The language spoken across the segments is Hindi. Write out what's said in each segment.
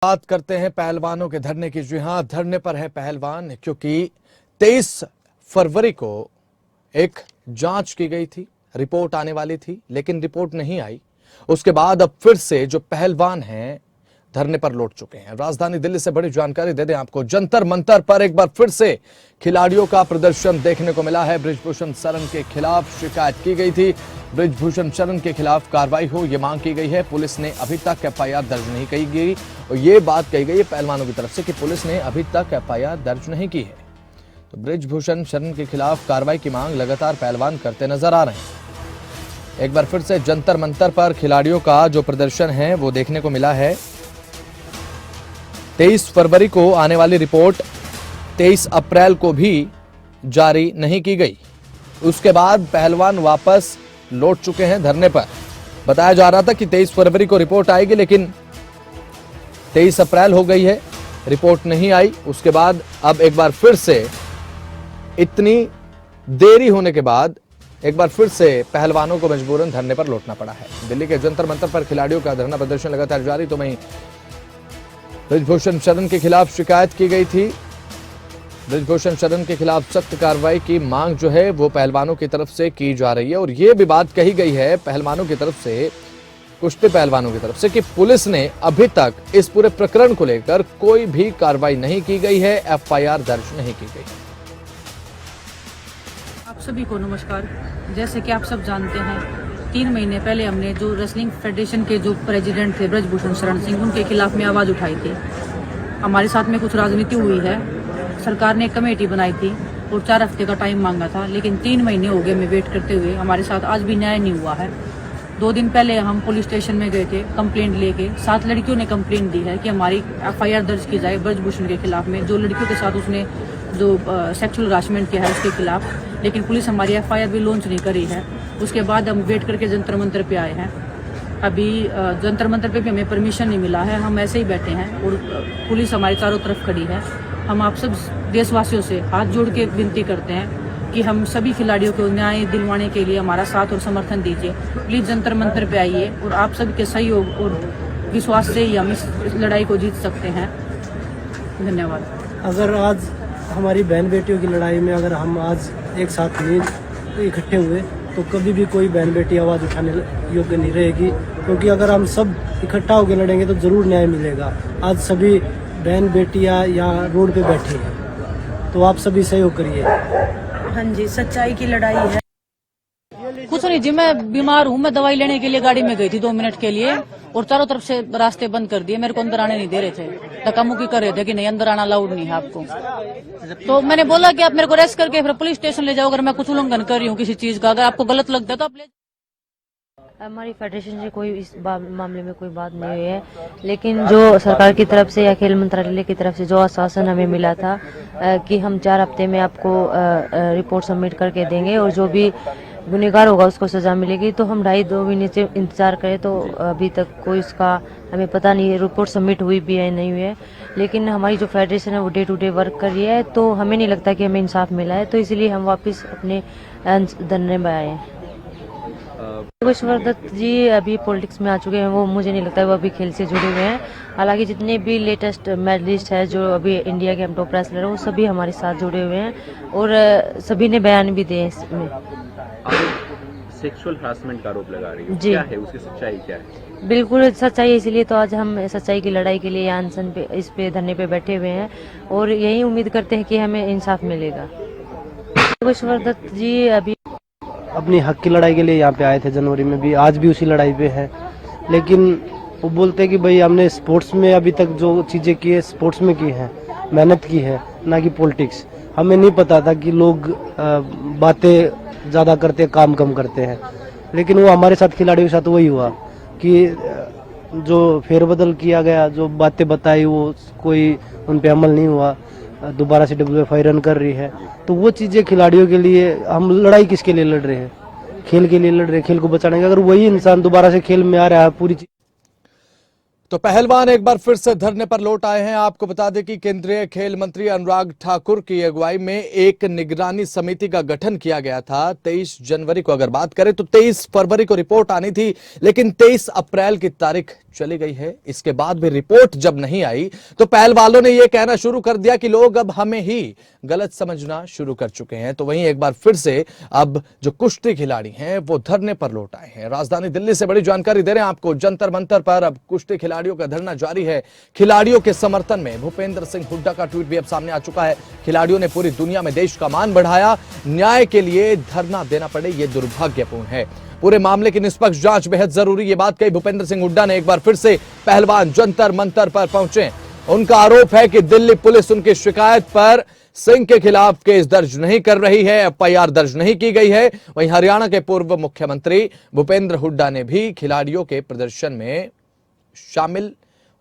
बात करते हैं पहलवानों के धरने की। जी हां, धरने पर है पहलवान क्योंकि 23 फरवरी को एक जांच की गई थी, रिपोर्ट आने वाली थी, लेकिन रिपोर्ट नहीं आई। उसके बाद अब फिर से जो पहलवान हैं धरने पर लौट चुके हैं। राजधानी दिल्ली से बड़ी जानकारी दे दें आपको, जंतर मंतर पर एक बार फिर से खिलाड़ियों का प्रदर्शन देखने को मिला है। बृजभूषण शरण के खिलाफ शिकायत की गई थी, बृजभूषण शरण के खिलाफ कार्रवाई हो ये मांग की गई है। पुलिस ने अभी तक एफआईआर दर्ज नहीं की गई और ये बात कही गई है पहलवानों की तरफ से कि पुलिस ने अभी तक एफआईआर दर्ज नहीं की है। तो बृजभूषण शरण के खिलाफ कार्रवाई की मांग लगातार पहलवान करते नजर आ रहे हैं। एक बार फिर से जंतर मंतर पर खिलाड़ियों का जो प्रदर्शन है वो देखने को मिला है। 23 फरवरी को आने वाली रिपोर्ट 23 अप्रैल को भी जारी नहीं की गई। उसके बाद पहलवान वापस लौट चुके हैं धरने पर। बताया जा रहा था कि 23 फरवरी को रिपोर्ट आएगी, लेकिन 23 अप्रैल हो गई है, रिपोर्ट नहीं आई। उसके बाद अब एक बार फिर से इतनी देरी होने के बाद एक बार फिर से पहलवानों को मजबूरन धरने पर लौटना पड़ा है। दिल्ली के जंतर मंतर पर खिलाड़ियों का धरना प्रदर्शन लगातार जारी। तो वहीं बृजभूषण शरण के खिलाफ शिकायत की गई थी। बृजभूषण शरण के खिलाफ सख्त कार्रवाई की मांग जो है वो पहलवानों की तरफ से की जा रही है। और ये भी बात कही गई है पहलवानों की तरफ से, कुश्ती पहलवानों की तरफ से, कि पुलिस ने अभी तक इस पूरे प्रकरण को लेकर कोई भी कार्रवाई नहीं की गई है, एफआईआर दर्ज नहीं की गई। आप सभी को नमस्कार। जैसे कि आप सब जानते हैं, 3 महीने पहले हमने जो रेसलिंग फेडरेशन के जो प्रेसिडेंट थे बृजभूषण शरण सिंह, उनके खिलाफ में आवाज उठाई थी। हमारे साथ में कुछ राजनीति हुई है, सरकार ने एक कमेटी बनाई थी और 4 हफ्ते का टाइम मांगा था, लेकिन 3 महीने हो गए हमें वेट करते हुए। हमारे साथ आज भी न्याय नहीं हुआ है। 2 दिन पहले हम पुलिस स्टेशन में गए थे कंप्लेंट लेके। 7 लड़कियों ने कंप्लेंट दी है कि हमारी एफआईआर दर्ज की जाए बृजभूषण के खिलाफ में, जो लड़कियों के साथ उसने जो सेक्सुअल हरासमेंट किया है उसके खिलाफ। लेकिन पुलिस हमारी एफआईआर भी लॉन्च नहीं करी है। उसके बाद हम वेट करके जंतर मंतर पे आए हैं। अभी जंतर मंतर पे भी हमें परमिशन नहीं मिला है, हम ऐसे ही बैठे हैं और पुलिस हमारे चारों तरफ खड़ी है। हम आप सब देशवासियों से हाथ जोड़ के विनती करते हैं कि हम सभी खिलाड़ियों को न्याय दिलवाने के लिए हमारा साथ और समर्थन दीजिए। प्लीज जंतर मंतर पे आइए और आप सबके सहयोग और विश्वास से ही हम इस लड़ाई को जीत सकते हैं। धन्यवाद। अगर आज हमारी बहन बेटियों की लड़ाई में अगर हम आज एक साथ नहीं इकट्ठे हुए तो कभी भी कोई बहन बेटी आवाज़ उठाने योग्य नहीं रहेगी, क्योंकि अगर हम सब इकट्ठा होकर लड़ेंगे तो जरूर न्याय मिलेगा। आज सभी बहन बेटियां यहाँ रोड पे बैठी हैं, तो आप सभी सहयोग करिए। हाँ जी, सच्चाई की लड़ाई है। कुछ नहीं जी, मैं बीमार हूँ। मैं दवाई लेने के लिए गाड़ी में गई थी 2 मिनट के लिए और चारों तरफ से रास्ते बंद कर दिए। मेरे को अंदर आने नहीं दे रहे थे, धक्का-मुक्की कर रहे थे कि नहीं अंदर आना अलाउड नहीं है आपको। तो मैंने बोला कि आप मेरे को रेस्ट करके फिर पुलिस स्टेशन ले जाओ अगर मैं कुछ उल्लंघन कर रही हूँ किसी चीज का। अगर आपको गलत लगता है तो आप ले। हमारी फेडरेशन से कोई इस मामले में कोई बात नहीं हुई है, लेकिन जो सरकार की तरफ से या खेल मंत्रालय की तरफ से जो आश्वासन हमें मिला था कि हम 4 हफ्ते में आपको रिपोर्ट सबमिट करके देंगे और जो भी गुनहगार होगा उसको सजा मिलेगी, तो हम 2.5 महीने से इंतजार करें तो अभी तक कोई उसका हमें पता नहीं है रिपोर्ट सबमिट हुई भी है नहीं हुई है। लेकिन हमारी जो फेडरेशन है वो डे टू डे वर्क कर रही है, तो हमें नहीं लगता कि हमें इंसाफ मिला है, तो इसलिए हम वापस अपने धरने में आए हैं। योगेश्वर दत्त जी अभी पॉलिटिक्स में आ चुके हैं, वो मुझे नहीं लगता है वो अभी खेल से जुड़े हुए हैं। हालांकि जितने भी लेटेस्ट मेडलिस्ट है जो अभी इंडिया के हम टॉप रेसलर है वो सभी हमारे साथ जुड़े हुए हैं और सभी ने बयान भी दिए इसमें। सेक्सुअल हरासमेंट का आरोप लगा रही है जी, क्या है उसकी सच्चाई क्या है? बिल्कुल सच्चाई, इसलिए तो आज हम सच्चाई की लड़ाई के लिए यहाँ अनशन पे इस पे धरने पे बैठे हुए हैं और यही उम्मीद करते हैं कि हमें इंसाफ मिलेगा। योगेश्वर दत्त जी अभी अपनी हक की लड़ाई के लिए यहाँ पे आए थे जनवरी में भी, आज भी उसी लड़ाई पे हैं। लेकिन वो बोलते हैं कि भाई हमने स्पोर्ट्स में अभी तक जो चीज़ें की है स्पोर्ट्स में की है, मेहनत की है, ना कि पॉलिटिक्स। हमें नहीं पता था कि लोग बातें ज़्यादा करते हैं काम कम करते हैं, लेकिन वो हमारे साथ खिलाड़ियों के साथ वही हुआ कि जो फेरबदल किया गया, जो बातें बताई वो कोई उन पर अमल नहीं हुआ। दोबारा से WFI रन कर रही है, तो वो चीज़ें खिलाड़ियों के लिए हम लड़ाई किसके लिए लड़ रहे हैं? खेल के लिए लड़ रहे हैं, खेल को बचाने के। अगर वही इंसान दोबारा से खेल में आ रहा है पूरी तो पहलवान एक बार फिर से धरने पर लौट आए हैं। आपको बता दें कि केंद्रीय खेल मंत्री अनुराग ठाकुर की अगुवाई में एक निगरानी समिति का गठन किया गया था। 23 जनवरी को अगर बात करें तो 23 फरवरी को रिपोर्ट आनी थी, लेकिन 23 अप्रैल की तारीख चली गई है। इसके बाद भी रिपोर्ट जब नहीं आई तो पहलवानों ने यह कहना शुरू कर दिया कि लोग अब हमें ही गलत समझना शुरू कर चुके हैं। तो वहीं एक बार फिर से अब जो कुश्ती खिलाड़ी हैं वो धरने पर लौट आए हैं। राजधानी दिल्ली से बड़ी जानकारी दे रहे हैं आपको। जंतर मंतर पर अब कुश्ती खिलाड़ियों का धरना जारी है। खिलाड़ियों के समर्थन में भूपेंद्र सिंह हुड्डा का ट्वीट भी अब सामने आ चुका है। खिलाड़ियों ने पूरी दुनिया में देश का मान बढ़ाया, न्याय के लिए धरना देना पड़े ये दुर्भाग्यपूर्ण है। पूरे मामले की निष्पक्ष जांच बेहद जरूरी, ये बात कही भूपेंद्र सिंह हुड्डा ने। एक बार फिर से पहलवान जंतर मंतर पर पहुंचे। उनका आरोप है कि दिल्ली पुलिस उनकी शिकायत पर सिंह के खिलाफ केस दर्ज नहीं कर रही है, एफआईआर दर्ज नहीं की गई है। वहीं हरियाणा के पूर्व मुख्यमंत्री भूपेंद्र हुड्डा ने भी खिलाड़ियों के प्रदर्शन में शामिल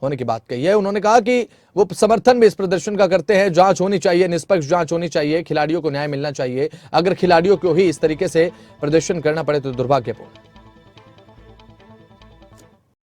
होने की बात कही है। उन्होंने कहा कि वो समर्थन भी इस प्रदर्शन का करते हैं। जांच होनी चाहिए, निष्पक्ष जांच होनी चाहिए, खिलाड़ियों को न्याय मिलना चाहिए। अगर खिलाड़ियों को ही इस तरीके से प्रदर्शन करना पड़े तो दुर्भाग्यपूर्ण।